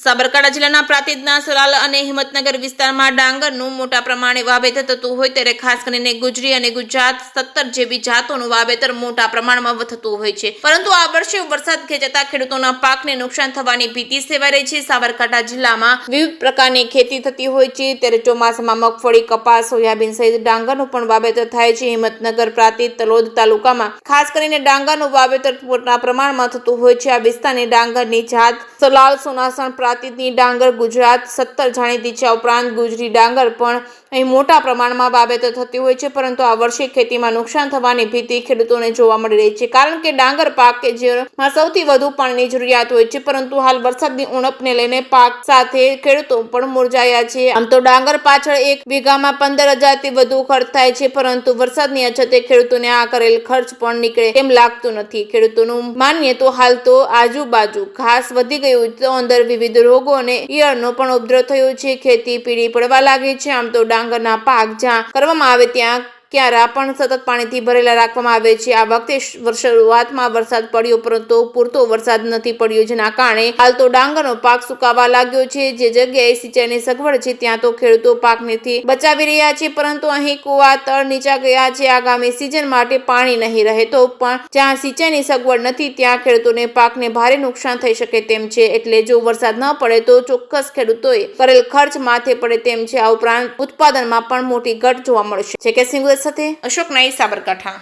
સાબરકાંઠા જિલ્લાના પ્રાંતિજના સલાલ અને હિંમતનગર વિસ્તારમાં ડાંગરનું મોટા પ્રમાણે વાવેતર થતું હોય ત્યારે ખાસ કરીને ગુજરી અને ગુજરાત 17 જેવી જાતોનું વાવેતર મોટા પ્રમાણમાં થતું હોય છે, પરંતુ આ વર્ષે વરસાદ ખેંચાતા ખેડૂતોના પાકને નુકસાન થવાની ભીતિ સેવાઈ રહી છે। સાબરકાંઠા જિલ્લામાં વિવિધ પ્રકારની ખેતી થતી હોય છે ત્યારે ચોમાસામાં મગફળી, કપાસ, સોયાબીન સહિત ડાંગરનું પણ વાવેતર થાય છે। હિંમતનગર, પ્રાંતિજ, તલોદ તાલુકામાં ખાસ કરીને ડાંગરનું વાવેતર મોટા પ્રમાણમાં થતું હોય છે। આ વિસ્તારની ડાંગરની જાત સલાલ, સોનાસણ, પ્રાંતિજની ડાંગર ગુજરાત 17 જાણીતી છે। ઉપરાંત ગુજરી ડાંગર પણ અહીં મોટા પ્રમાણમાં વાવેતર થતી હોય છે, પરંતુ આ વર્ષે ખેતીમાં નુકસાન થવાની ભીતિ ખેડૂતોને જોવા મળી રહી છે, કારણ કે ડાંગર પાક કે જેમાં સૌથી વધુ પાણીની જરૂરિયાત હોય છે, પરંતુ હાલ વરસાદની ઉણપને લઈને પાક સાથે ખેડૂતો પણ મૂરઝાયા છે। આમ તો ડાંગર પાછળ એક વીઘામાં 15,000 થી વધુ ખર્ચ થાય છે, પરંતુ વરસાદની અછતે ખેડૂતોને આ કરેલ ખર્ચ પણ નીકળે તેમ લાગતું નથી। ખેડૂતોનું માનીએ તો હાલ તો આજુબાજુ ઘાસ વધી ગયું તો અંદર વિવિધ રોગો અને ઈયળનો પણ ઉપદ્રવ થયો છે। ખેતી પીળી પડવા લાગી છે। આમ તો ડાંગરના પાક જ્યાં કરવામાં આવે ત્યાં ક્યારા પણ સતત પાણીથી ભરેલા રાખવામાં આવે છે। આ વખતે શરૂઆતમાં વરસાદ પડ્યો, પરંતુ પૂરતો વરસાદ નથી પડ્યો, જેના કારણે હાલ તો ડાંગરનો પાક સુકાવા લાગ્યો છે। જે જગ્યાએ સિંચાઈની સગવડ છે ત્યાં તો ખેડૂતો પાકનેથી બચાવી રહ્યા છે, પરંતુ અહીં કુવા તળ નીચા ગયા છે। આગામી સિઝન માટે પાણી નહીં રહે તો પણ જ્યાં સિંચાઈની સગવડ નથી ત્યાં ખેડૂતોને પાકને ભારે નુકસાન થઈ શકે તેમ છે। એટલે જો વરસાદ ન પડે તો ચોક્કસ ખેડૂતોએ કરેલ ખર્ચ માથે પડે તેમ છે। આ ઉપરાંત ઉત્પાદનમાં પણ મોટી ઘટ જોવા મળશે। કે સિંગલ સાથે અશોક નાઈ, સાબરકાંઠા।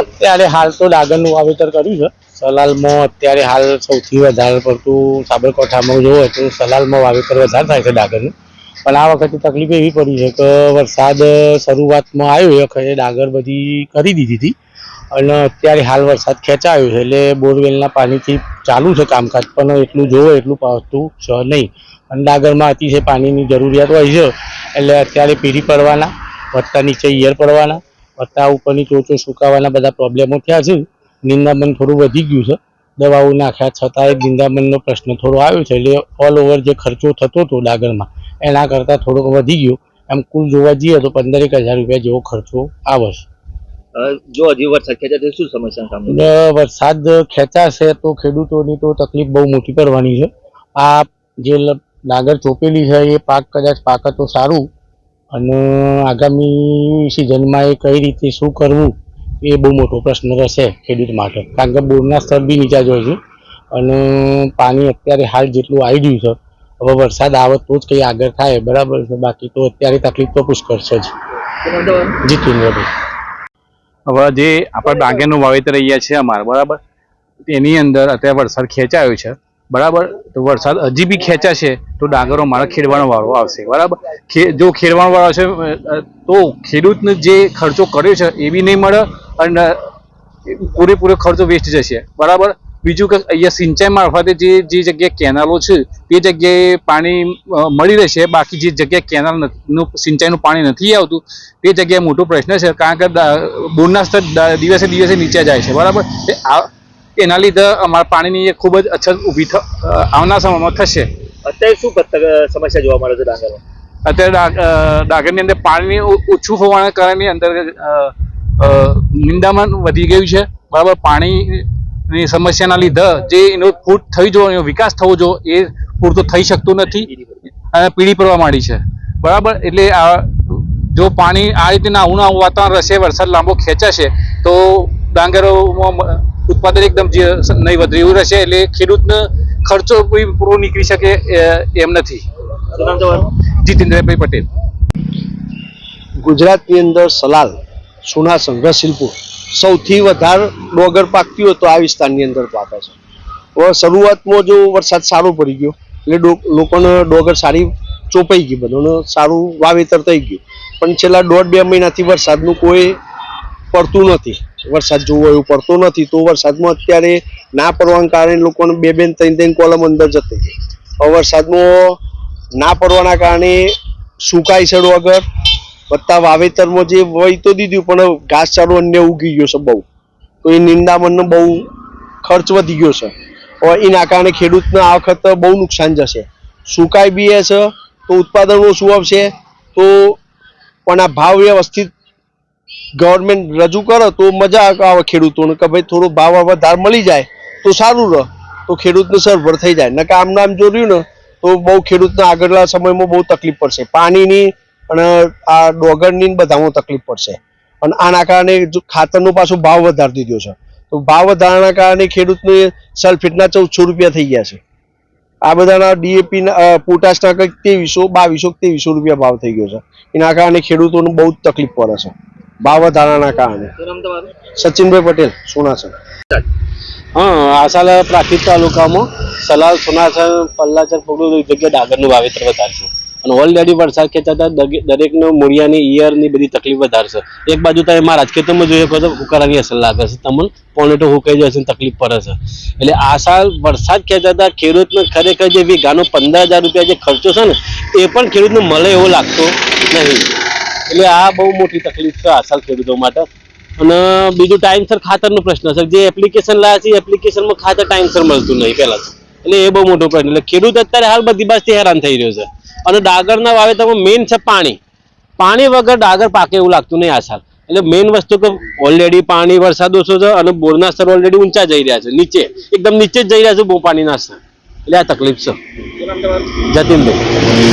અત્યારે હાલ તો ડાંગરનું વાવેતર કર્યું છે સલાલમાં। અત્યારે હાલ સૌથી વધારે પડતું સાબરકાંઠામાં જોવો તો સલાલમાં વાવેતર વધારે થાય છે ડાંગરનું, પણ આ વખતે તકલીફ એવી પડી છે કે વરસાદ શરૂઆતમાં આવ્યો એ વખતે ડાંગર બધી કરી દીધી હતી, અને અત્યારે હાલ વરસાદ ખેંચાયો છે એટલે બોરવેલના પાણીથી ચાલુ છે કામકાજ, પણ એટલું જોવો એટલું પાવતું છે નહીં, અને ડાંગરમાં અતિશય પાણીની જરૂરિયાત હોય છે એટલે અત્યારે પીળી પડવાના, વત્તા નીચે ઈયળ પડવાના, વત્તા ઉપરની ટોચો સુકાવાના બધા પ્રોબ્લેમો થયા છે। નિંદામણ થોડું વધી ગયું છે, દવાઓ નાખ્યા છતાંય નિંદામણનો પ્રશ્ન થોડો આવ્યો છે, એટલે ઓલ ઓવર જે ખર્ચો થતો હતો ડાંગરમાં એના કરતાં થોડોક વધી ગયો। એમ કુલ જોવા જઈએ તો 15,000 રૂપિયા જેવો ખર્ચો આવે છે। જો હજી વરસાદ ખેંચાશે શું સમસ્યા સામે? વરસાદ ખેંચાશે તો ખેડૂતોની તો તકલીફ બહુ મોટી પડવાની છે। આ જે ડાંગર ચોપેલી છે એ પાક કદાચ પાકે તો સારું, અને આગામી સિઝનમાં એ કઈ રીતે શું કરવું એ બહુ મોટો પ્રશ્ન રહેશે ખેડૂત માટે, કારણ કે બોરના સ્તર બી નીચા જ હોય છે, અને પાણી અત્યારે હાલ જેટલું આવી ગયું છે, હવે વરસાદ આવે તો જ કંઈ આગળ થાય, બરાબર છે, બાકી તો અત્યારે તકલીફ તો પુષ્કળ છે જ। જીતેન્દ્રભાઈ, હવે જે આપણે ડાંગરનું વાવેતર અહીંયા છે અમારે, બરાબર, એની અંદર અત્યારે વરસાદ ખેંચાયો છે, બરાબર, તો વરસાદ હજી બી ખેંચાશે તો ડાંગરો મારે ખેડવાનો વારો આવશે, બરાબર। જો ખેડવાનો વારો આવશે તો ખેડૂતને જે ખર્ચો કર્યો છે એ બી નહીં મળે, અને પૂરેપૂરો ખર્ચો વેસ્ટ જશે, બરાબર। બીજું કે અહીંયા સિંચાઈ મારફતે જે જગ્યાએ કેનાલો છે તે જગ્યાએ પાણી મળી રહેશે, બાકી જે જગ્યાએ કેનાલનું સિંચાઈનું પાણી નથી આવતું તે જગ્યાએ મોટો પ્રશ્ન છે, કારણ કે બોરના સ્તર દિવસે દિવસે નીચે જાય છે, બરાબર। એના લીધે અમારા પાણીની ખૂબ જ અછત ઊભી આવનાર સમયમાં થશે। અત્યારે શું સમસ્યા જોવા મળે છે ડાંગરમાં? અત્યારે ડાંગરની અંદર પાણી ઓછું હોવાના કારણે અંદર નિંદામણ વધી ગયું છે, બરાબર। પાણીની સમસ્યાના લીધે જે એનો ફૂટ થઈ જો એનો વિકાસ થવો જો એ પૂરતો થઈ શકતો નથી, અને પીળી પડવા માંડી છે, બરાબર। એટલે જો પાણી આ રીતે આવું વાતાવરણ રહેશે, વરસાદ લાંબો ખેંચાશે તો ડાંગરોમાં ઉત્પાદન એકદમ નહીં વધે એવું રહેશે, એટલે ખેડૂતને ખર્ચો પૂરો નીકળી શકે એમ નથી। જીતેન્દ્રભાઈ પટેલ। ગુજરાતની અંદર સલાલ, સુનાસણ, રસિલપુર સૌથી વધારે ડોગર પાકતી હોય તો આ વિસ્તારની અંદર પાકે છે। હવે શરૂઆતમાં જો વરસાદ સારો પડી ગયો એટલે લોકોને ડોગર સારી ચોપાઈ ગઈ, બધાને સારું વાવેતર થઈ ગયું, પણ છેલ્લા 1.5-2 મહિનાથી વરસાદનું કોઈ પડતું નથી, વરસાદ જોવો એવું પડતો નથી, તો વરસાદમાં અત્યારે ના પડવાના કારણે લોકોને 2-3 કોલમ અંદર જતી ગઈ। હવે વરસાદમાં ના પડવાના કારણે સુકાઈ છે ડોગર, વત્તા વાવેતરમાં જે વહી તો દીધું પણ ઘાસચારો અન્ય ઉગી ગયો છે બહુ, તો એ નિંદામણનો બહુ ખર્ચ વધી ગયો છે। હવે એના કારણે ખેડૂતને આ વખતે બહુ નુકસાન જશે। સુકાઈ બી છે તો ઉત્પાદન ઓછું આવશે, તો પણ આ ભાવ વ્યવસ્થિત ગવર્મેન્ટ રજૂ કરે તો મજા આવે ખેડૂતોને કે ભાઈ થોડો ભાવ વધારે મળી જાય તો સારું રહે, તો ખેડૂતને સરભર થઈ જાય. નકા આમ નામ જોયું ને તો બહુ ખેડૂતને આગળના સમયમાં બહુ તકલીફ પડશે, પાણીની અને આ ડોગરની ને બધામાં તકલીફ પડશે. અને આના કારણે જો ખાતરનો પાછો ભાવ વધારી દીધો છે, તો ભાવ વધારાના કારણે ખેડૂતને સલ્ફેટના 1400 રૂપિયા થઈ ગયા છે. આ બધાના ડીએપી પોટાશના કંઈક 2200 રૂપિયા ભાવ થઈ ગયો છે. એના કારણે ખેડૂતોને બહુ જ તકલીફ પડે છે ભાવ વધારાના કારણે. શું નામ તમારું? સચિનભાઈ પટેલ, સોનાસર. હા, આસાલ પ્રાંતિજ તાલુકામાં સલાલ, સોનાસર, પલ્લાચર, પોગડું જગ્યાએ ડાંગરનું વાવેતર વધારે છે. અને ઓલરેડી વરસાદ ખેંચાતા દરેકનો મૂળિયાની ઈયરની બધી તકલીફ વધારે છે. એક બાજુ તમે મારા ખેતરમાં જોઈએ તો હુકારાની અસર લાગે છે, તમને પોનેટો હુકાઈ જાય છે, તકલીફ પડે છે. એટલે આ સાલ વરસાદ ખેંચાતા ખેડૂતને ખરેખર જે વીઘાનો 15,000 રૂપિયા જે ખર્ચો છે ને એ પણ ખેડૂતને મળે એવો લાગતો નહીં. એટલે આ બહુ મોટી તકલીફ છે આ સાલ ખેડૂતો માટે. અને બીજું ટાઈમસર ખાતરનો પ્રશ્ન છે. જે એપ્લિકેશન લાયા છે એપ્લિકેશનમાં ખાતર ટાઈમસર મળતું નહીં પહેલા, એટલે એ બહુ મોટો પ્રશ્ન. એટલે ખેડૂત અત્યારે હાલ બધી બાજુથી હેરાન થઈ રહ્યો છે. અને ડાંગરના વાવેતરમાં મેઇન છે પાણી વગર ડાંગર પાકે એવું લાગતું નહીં આ સાલ. એટલે મેઇન વસ્તુ કે ઓલરેડી પાણી વરસાદ ઓછો છે અને બોરના સ્તર ઓલરેડી ઊંચા જઈ રહ્યા છે, નીચે એકદમ નીચે જ જઈ રહ્યા છે બહુ પાણીના સ્તર. એટલે આ તકલીફ છે. શું નામ તમારું? જતીનભાઈ.